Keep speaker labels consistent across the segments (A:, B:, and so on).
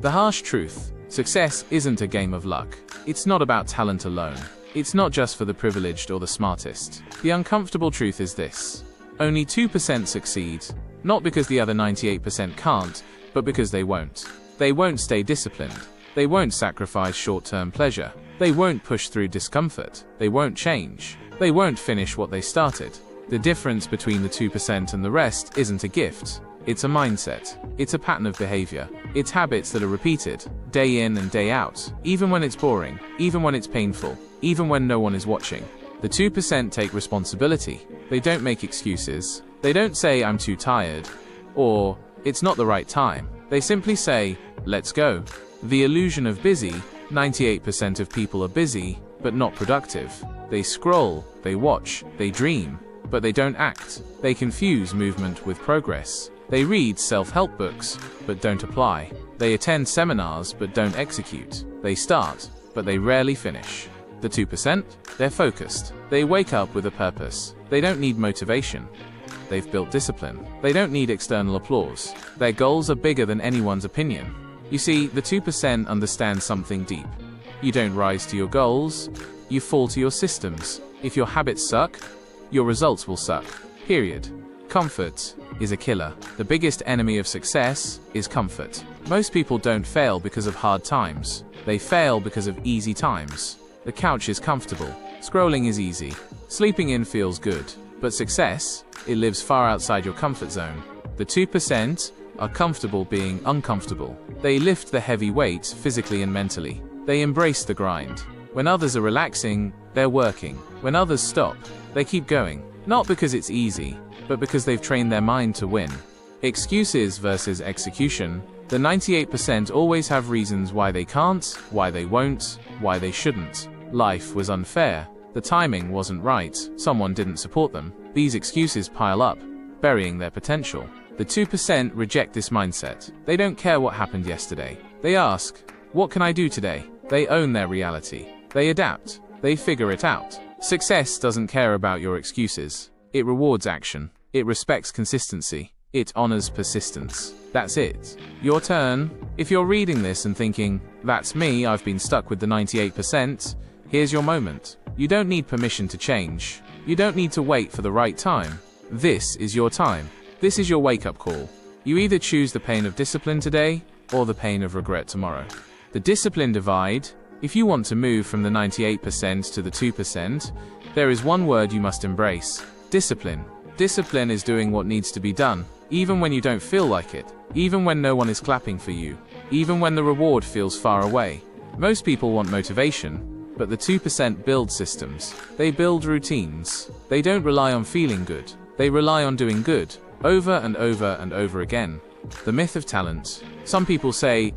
A: The harsh truth: success isn't a game of luck. It's not about talent alone. It's not just for the privileged or the smartest. The uncomfortable truth is this: only 2% succeed, not because the other 98% can't, but because they won't. They won't stay disciplined. They won't sacrifice short-term pleasure. They won't push through discomfort. They won't change. They won't finish what they started. The difference between the 2% and the rest isn't a gift. It's a mindset. It's a pattern of behavior. It's habits that are repeated, day in and day out, even when it's boring, even when it's painful, even when no one is watching. The 2% take responsibility. They don't make excuses. They don't say, "I'm too tired," or "it's not the right time." They simply say, "Let's go." The illusion of busy: 98% of people are busy, but not productive. They scroll, they watch, they dream, but they don't act. They confuse movement with progress. They read self-help books, but don't apply. They attend seminars, but don't execute. They start, but they rarely finish. The 2%? They're focused. They wake up with a purpose. They don't need motivation. They've built discipline. They don't need external applause. Their goals are bigger than anyone's opinion. You see, the 2% understand something deep. You don't rise to your goals, you fall to your systems. If your habits suck, your results will suck. Period. Comfort is a killer. The biggest enemy of success is comfort. Most people don't fail because of hard times. They fail because of easy times. The couch is comfortable. Scrolling is easy. Sleeping in feels good. But success, it lives far outside your comfort zone. The 2% are comfortable being uncomfortable. They lift the heavy weights physically and mentally. They embrace the grind. When others are relaxing, they're working. When others stop, they keep going. Not because it's easy, but because they've trained their mind to win. Excuses versus execution. The 98% always have reasons why they can't, why they won't, why they shouldn't. Life was unfair. The timing wasn't right. Someone didn't support them. These excuses pile up, burying their potential. The 2% reject this mindset. They don't care what happened yesterday. They ask, "What can I do today?" They own their reality. They adapt. They figure it out. Success doesn't care about your excuses. It rewards action. It respects consistency. It honors persistence. That's it. Your turn. If you're reading this and thinking, "That's me, I've been stuck with the 98%, here's your moment. You don't need permission to change. You don't need to wait for the right time. This is your time. This is your wake-up call. You either choose the pain of discipline today, or the pain of regret tomorrow. The discipline divide. If you want to move from the 98% to the 2%, there is one word you must embrace: discipline. Discipline is doing what needs to be done, even when you don't feel like it, even when no one is clapping for you, even when the reward feels far away. Most people want motivation, but the 2% build systems. They build routines. They don't rely on feeling good. They rely on doing good, over and over and over again. The myth of talent. Some people say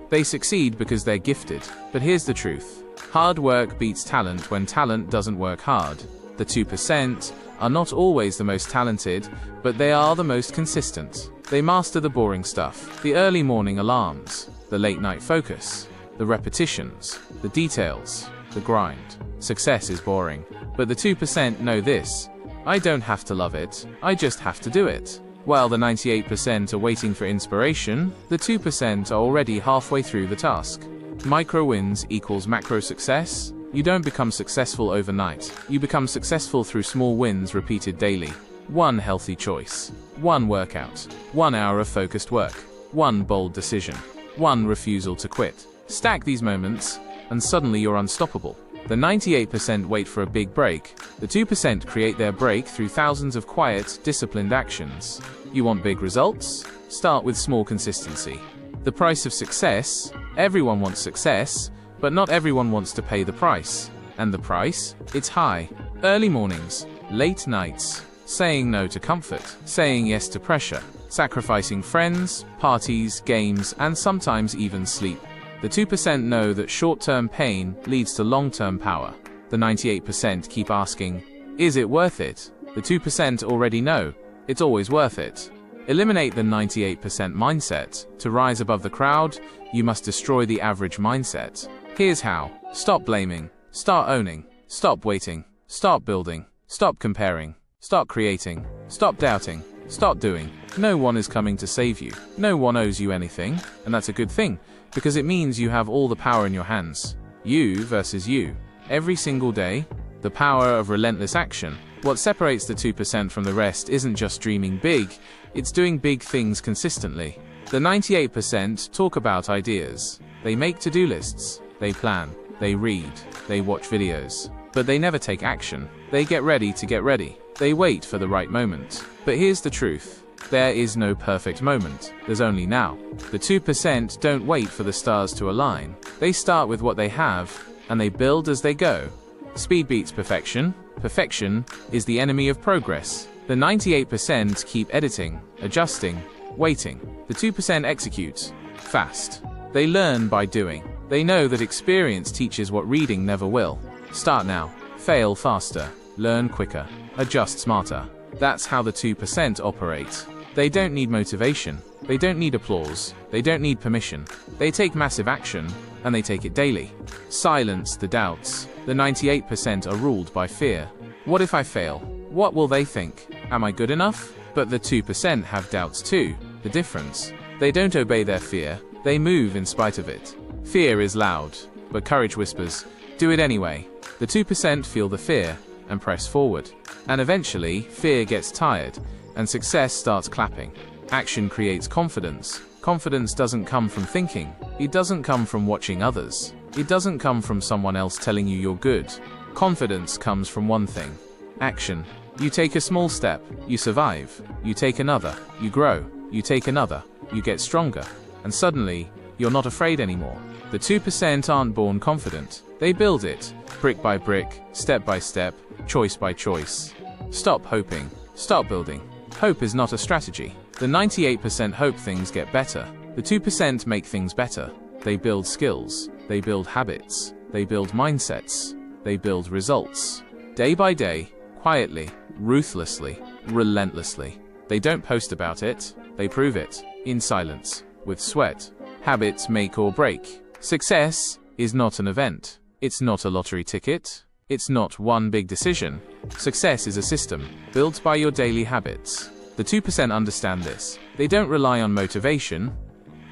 A: they succeed because they're gifted. But here's the truth. Hard work beats talent when talent doesn't work hard. The 2% are not always the most talented, but they are the most consistent. They master the boring stuff, the early morning alarms, the late night focus, the repetitions, the details, the grind. Success is boring, but the 2% know this: I don't have to love it, I just have to do it. While the 98% are waiting for inspiration, the 2% are already halfway through the task. Micro wins equals macro success. You don't become successful overnight. You become successful through small wins repeated daily. One healthy choice. One workout. 1 hour of focused work. One bold decision. One refusal to quit. Stack these moments, and suddenly you're unstoppable. The 98% wait for a big break. The 2% create their break through thousands of quiet, disciplined actions. You want big results? Start with small consistency. The price of success. Everyone wants success, but not everyone wants to pay the price. And the price? It's high. Early mornings, late nights, saying no to comfort, saying yes to pressure, sacrificing friends, parties, games, and sometimes even sleep. The 2% know that short-term pain leads to long-term power. The 98% keep asking, "Is it worth it?" The 2% already know, it's always worth it. Eliminate the 98% mindset. To rise above the crowd, you must destroy the average mindset. Here's how. Stop blaming. Start owning. Stop waiting. Start building. Stop comparing. Start creating. Stop doubting. Start doing. No one is coming to save you. No one owes you anything, and that's a good thing. because it means you have all the power in your hands. You versus you. Every single day. The power of relentless action. What separates the 2% from the rest isn't just dreaming big, it's doing big things consistently. The 98% talk about ideas. They make to-do lists. They plan. They read. They watch videos. But they never take action. They get ready to get ready. They wait for the right moment. But here's the truth. There is no perfect moment. There's only now. The 2% don't wait for the stars to align. They start with what they have, and they build as they go. Speed beats perfection. Perfection is the enemy of progress. The 98% keep editing, adjusting, waiting. The 2% execute. Fast. They learn by doing. They know that experience teaches what reading never will. Start now. Fail faster. Learn quicker. Adjust smarter. That's how the 2% operate. They don't need motivation. They don't need applause. They don't need permission. They take massive action, and they take it daily. Silence the doubts. The 98% are ruled by fear. What if I fail? What will they think? Am I good enough? But the 2% have doubts too. The difference? They don't obey their fear. They move in spite of it. Fear is loud, but courage whispers, do it anyway. The 2% feel the fear and press forward. And eventually, fear gets tired, and success starts clapping. Action creates confidence. Confidence doesn't come from thinking. It doesn't come from watching others. It doesn't come from someone else telling you you're good. Confidence comes from one thing: action. You take a small step, you survive. You take another, you grow. You take another, you get stronger. And suddenly, you're not afraid anymore. The 2% aren't born confident. They build it, brick by brick, step by step, choice by choice. Stop hoping. Start building. Hope is not a strategy. The 98% hope things get better. The 2% make things better. They build skills. They build habits. They build mindsets. They build results. Day by day, quietly, ruthlessly, relentlessly. They don't post about it. They prove it. In silence. With sweat. Habits make or break. Success is not an event. It's not a lottery ticket. It's not one big decision. Success is a system, built by your daily habits. The 2% understand this. They don't rely on motivation.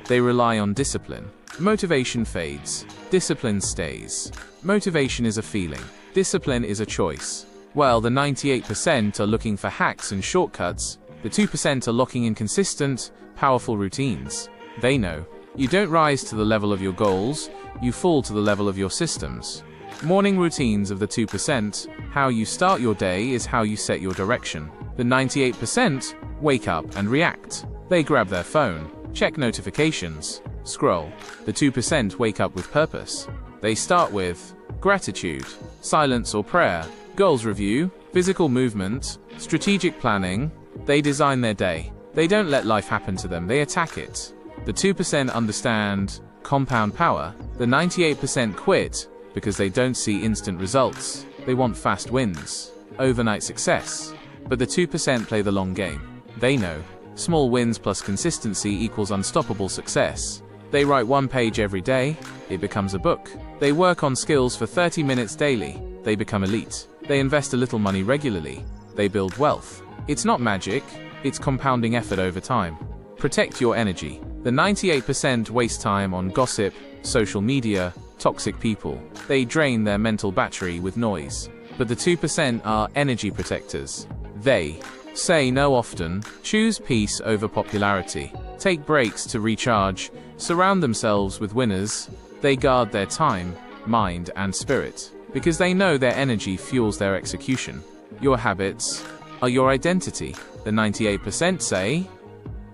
A: They rely on discipline. Motivation fades. Discipline stays. Motivation is a feeling. Discipline is a choice. While the 98% are looking for hacks and shortcuts, the 2% are locking in consistent, powerful routines. They know. You don't rise to the level of your goals, you fall to the level of your systems. Morning routines of the 2%, how you start your day is how you set your direction. The 98% wake up and react. They grab their phone, check notifications, scroll. The 2% wake up with purpose. They start with gratitude, silence or prayer, goals review, physical movement, strategic planning. They design their day. They don't let life happen to them, they attack it. The 2% understand compound power. The 98% quit because they don't see instant results. They want fast wins, overnight success. But the 2% play the long game. They know small wins plus consistency equals unstoppable success. They write one page every day, it becomes a book. They work on skills for 30 minutes daily, they become elite. They invest a little money regularly, they build wealth. It's not magic, it's compounding effort over time. Protect your energy. The 98% waste time on gossip, social media, toxic people. They drain their mental battery with noise. But the 2% are energy protectors. They say no often, choose peace over popularity, take breaks to recharge, surround themselves with winners. They guard their time, mind, and spirit, because they know their energy fuels their execution. Your habits are your identity. The 98% say,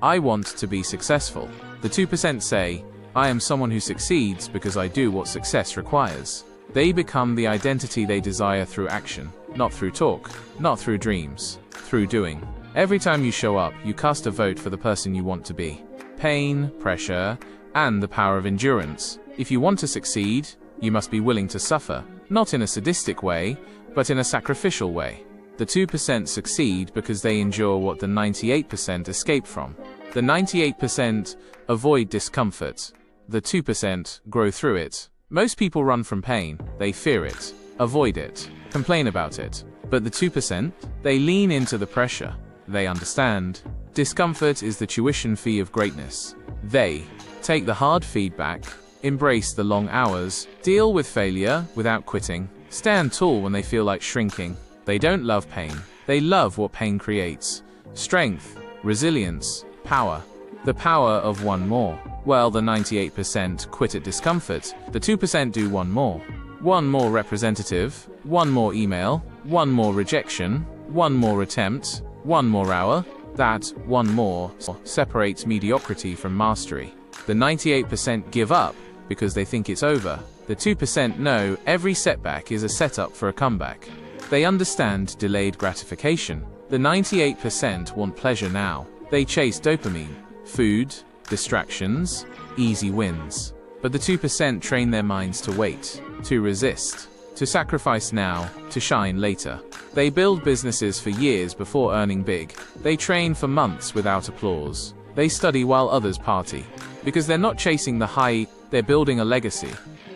A: I want to be successful. The 2% say, I am someone who succeeds because I do what success requires. They become the identity they desire through action, not through talk, not through dreams, through doing. Every time you show up, you cast a vote for the person you want to be. Pain, pressure, and the power of endurance. If you want to succeed, you must be willing to suffer, not in a sadistic way, but in a sacrificial way. The 2% succeed because they endure what the 98% escape from. The 98% avoid discomfort. The 2% grow through it. Most people run from pain, they fear it, avoid it, complain about it. But the 2%, they lean into the pressure. They understand. Discomfort is the tuition fee of greatness. They Take the hard feedback, embrace the long hours, deal with failure without quitting, stand tall when they feel like shrinking. They don't love pain, they love what pain creates. Strength, resilience, power. The power of one more. Well, the 98% quit at discomfort, the 2% do one more. One more representative, one more email, one more rejection, one more attempt, one more hour. That one more separates mediocrity from mastery. The 98% give up because they think it's over. The 2% know every setback is a setup for a comeback. They understand delayed gratification. The 98% want pleasure now. They chase dopamine, food, distractions, easy wins. But the 2% train their minds to wait, to resist, to sacrifice now, to shine later. They build businesses for years before earning big. They train for months without applause. They study while others party. Because they're not chasing the high, they're building a legacy.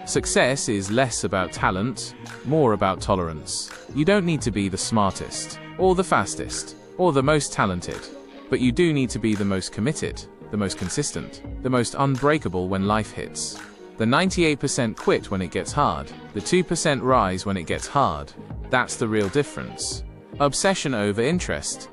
A: Success is less about talent, more about tolerance. You don't need to be the smartest, or the fastest, or the most talented. But you do need to be the most committed, the most consistent, the most unbreakable when life hits. The 98% quit when it gets hard. The 2% rise when it gets hard. That's the real difference. Obsession over interest.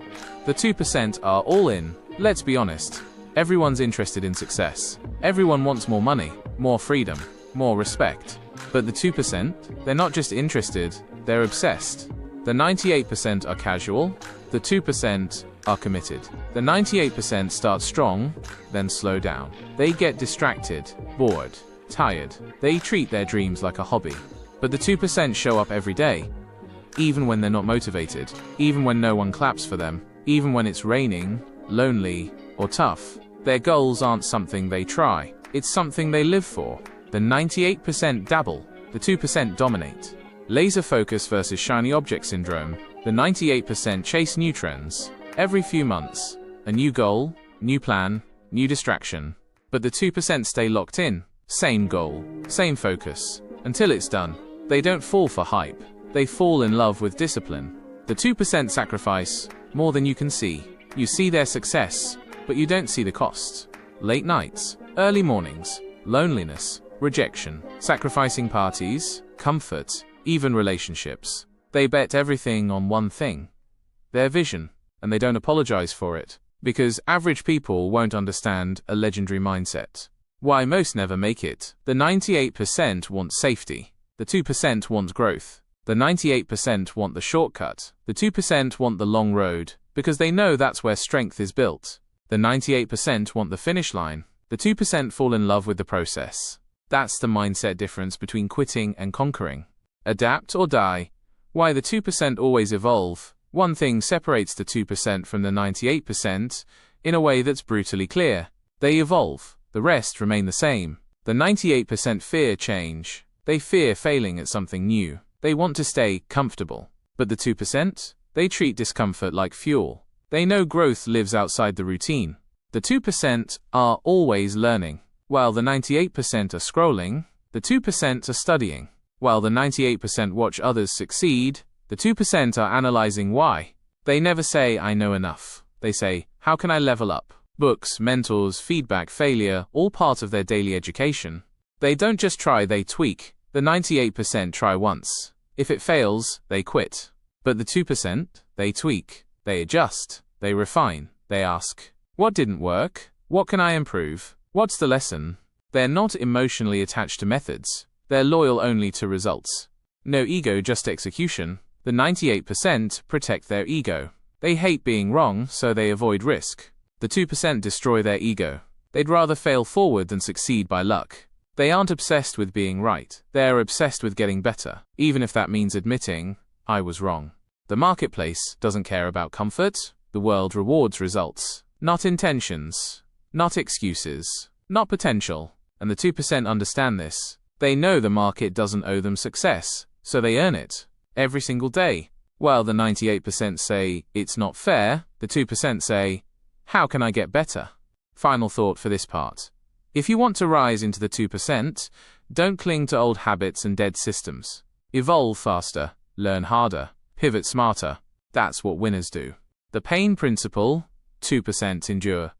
A: The 2% are all in. Let's be honest. Everyone's interested in success. Everyone wants more money, more freedom, more respect. But the 2%, they're not just interested, they're obsessed. The 98% are casual. The 2% are committed. The 98% start strong, then slow down. They get distracted, bored, tired. They treat their dreams like a hobby. But the 2% show up every day, even when they're not motivated, even when no one claps for them, even when it's raining, lonely, or tough. Their goals aren't something they try, it's something they live for. The 98% dabble, the 2% dominate. Laser focus versus shiny object syndrome. The 98% chase new trends. Every few months, a new goal, new plan, new distraction. But the 2% stay locked in. Same goal, same focus, until it's done. They don't fall for hype. They fall in love with discipline. The 2% sacrifice more than you can see. You see their success, but you don't see the costs. Late nights, early mornings, loneliness, rejection, sacrificing parties, comfort, even relationships. They bet everything on one thing, their vision, and they don't apologize for it, because average people won't understand a legendary mindset. Why most never make it. The 98% want safety. The 2% want growth. The 98% want the shortcut. The 2% want the long road, because they know that's where strength is built. The 98% want the finish line. The 2% fall in love with the process. That's the mindset difference between quitting and conquering. Adapt or die. Why the 2% always evolve. One thing separates the 2% from the 98% in a way that's brutally clear. They evolve. The rest remain the same. The 98% fear change. They fear failing at something new. They want to stay comfortable. But the 2%? They treat discomfort like fuel. They know growth lives outside the routine. The 2% are always learning. While the 98% are scrolling, the 2% are studying. While the 98% watch others succeed, the 2% are analyzing why. They never say, I know enough. They say, how can I level up? Books, mentors, feedback, failure, all part of their daily education. They don't just try, they tweak. The 98% try once. If it fails, they quit. But the 2%, they tweak, they adjust, they refine, they ask, what didn't work? What can I improve? What's the lesson? They're not emotionally attached to methods. They're loyal only to results. No ego, just execution. The 98% protect their ego. They hate being wrong, so they avoid risk. The 2% destroy their ego. They'd rather fail forward than succeed by luck. They aren't obsessed with being right. They're obsessed with getting better, even if that means admitting, I was wrong. The marketplace doesn't care about comfort. The world rewards results, not intentions, not excuses, not potential. And the 2% understand this. They know the market doesn't owe them success, so they earn it every single day. While the 98% say, it's not fair, the 2% say, how can I get better? Final thought for this part. If you want to rise into the 2%, don't cling to old habits and dead systems. Evolve faster, learn harder, pivot smarter. That's what winners do. The pain principle, 2% endure.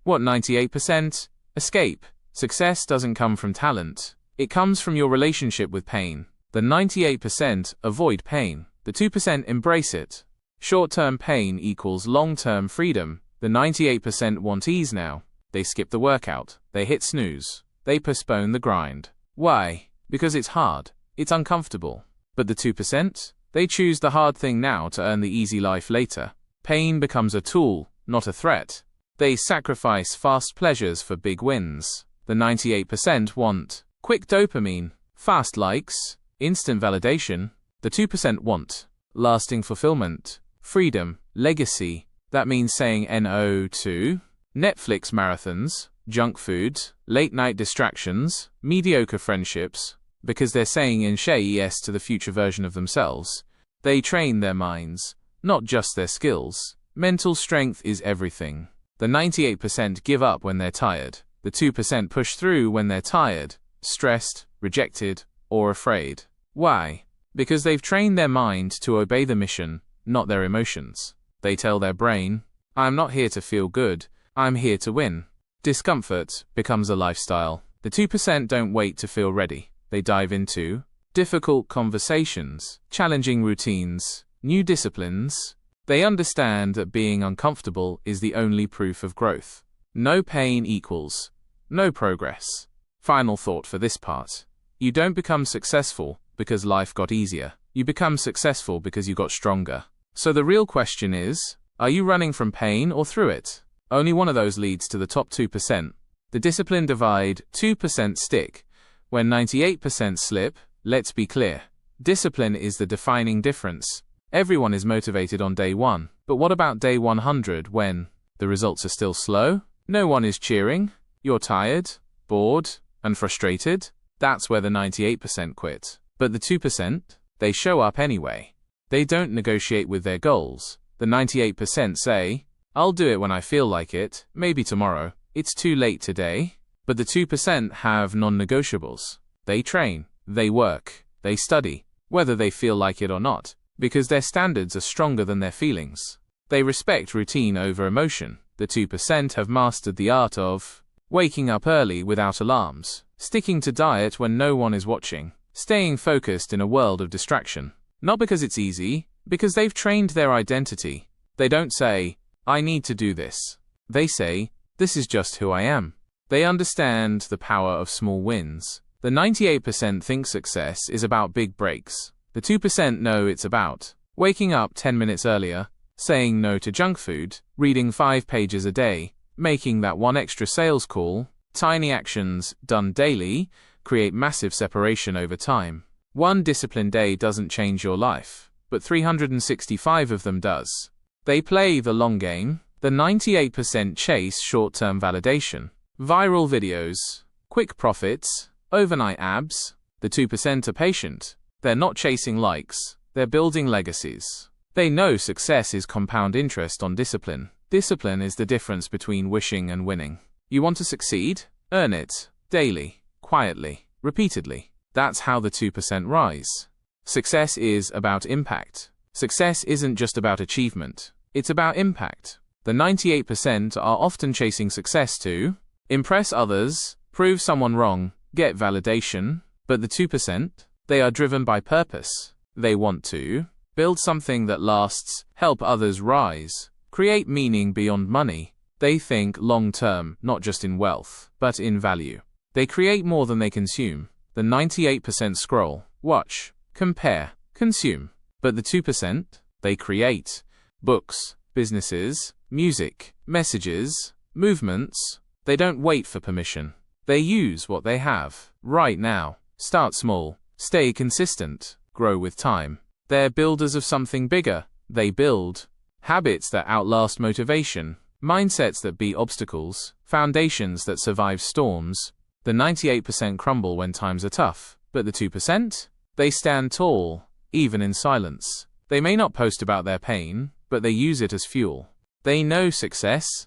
A: What 98%? Escape, Success doesn't come from talent. It comes from your relationship with pain. The 98% avoid pain. The 2% embrace it. Short-term pain equals long-term freedom. The 98% want ease now. They skip the workout. They hit snooze. They postpone the grind. Why? Because it's hard. It's uncomfortable. But the 2%? They choose the hard thing now to earn the easy life later. Pain becomes a tool, not a threat. They sacrifice fast pleasures for big wins. The 98% want quick dopamine, fast likes, instant validation. The 2% want lasting fulfillment, freedom, legacy. That means saying no to Netflix marathons, junk food, late-night distractions, mediocre friendships, because they're saying yes to the future version of themselves. They train their minds, not just their skills. Mental strength is everything. The 98% give up when they're tired. The 2% push through when they're tired, stressed, rejected, or afraid. Why? Because they've trained their mind to obey the mission, not their emotions. They tell their brain, I'm not here to feel good, I'm here to win. Discomfort becomes a lifestyle. The 2% don't wait to feel ready. They dive into difficult conversations, challenging routines, new disciplines. They understand that being uncomfortable is the only proof of growth. No pain equals no progress. Final thought for this part. You don't become successful because life got easier. You become successful because you got stronger. So the real question is, are you running from pain or through it? Only one of those leads to the top 2%. The discipline divide, 2% stick. When 98% slip, let's be clear. Discipline is the defining difference. Everyone is motivated on day 1. But what about day 100 when the results are still slow? No one is cheering. You're tired, bored, and frustrated. That's where the 98% quit. But the 2%, they show up anyway. They don't negotiate with their goals. The 98% say, I'll do it when I feel like it, maybe tomorrow. It's too late today. But the 2% have non-negotiables. They train, they work, they study, whether they feel like it or not, because their standards are stronger than their feelings. They respect routine over emotion. The 2% have mastered the art of waking up early without alarms, sticking to diet when no one is watching, staying focused in a world of distraction. Not because it's easy, because they've trained their identity. They don't say, I need to do this. They say, this is just who I am. They understand the power of small wins. The 98% think success is about big breaks. The 2% know it's about waking up 10 minutes earlier, saying no to junk food, reading 5 pages a day, making that one extra sales call. Tiny actions, done daily, create massive separation over time. One disciplined day doesn't change your life, but 365 of them does. They play the long game. The 98% chase short-term validation, viral videos, quick profits, overnight abs. The 2% are patient. They're not chasing likes, they're building legacies. They know success is compound interest on discipline. Discipline is the difference between wishing and winning. You want to succeed? Earn it. Daily. Quietly. Repeatedly. That's how the 2% rise. Success is about impact. Success isn't just about achievement. It's about impact. The 98% are often chasing success to impress others, prove someone wrong, get validation. But the 2%, they are driven by purpose. They want to build something that lasts, help others rise, create meaning beyond money. They think long-term, not just in wealth, but in value. They create more than they consume. The 98% scroll, watch, compare, consume. But the 2%, they create books, businesses, music, messages, movements. They don't wait for permission. They use what they have right now. Start small, stay consistent, grow with time. They're builders of something bigger. They build habits that outlast motivation, mindsets that beat obstacles, foundations that survive storms. The 98% crumble when times are tough, but the 2%? They stand tall, even in silence. They may not post about their pain, but they use it as fuel. They know success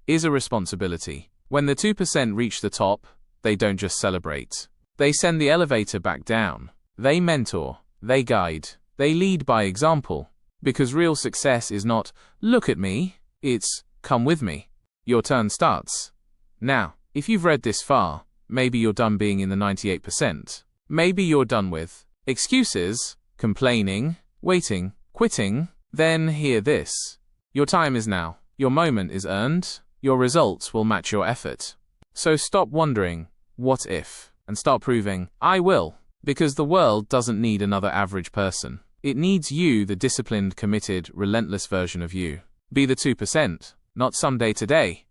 A: is a responsibility. When the 2% reach the top, they don't just celebrate. They send the elevator back down. They mentor, they guide, they lead by example. Because real success is not, look at me, it's, come with me. Your turn starts now. If you've read this far, Maybe you're done being in the 98%. Maybe you're done with excuses, complaining, waiting, quitting. Then hear this. Your time is now. Your moment is earned. Your results will match your effort. So stop wondering, what if, and start proving, I will. Because the world doesn't need another average person. It needs you, the disciplined, committed, relentless version of you. Be the 2%, not someday today.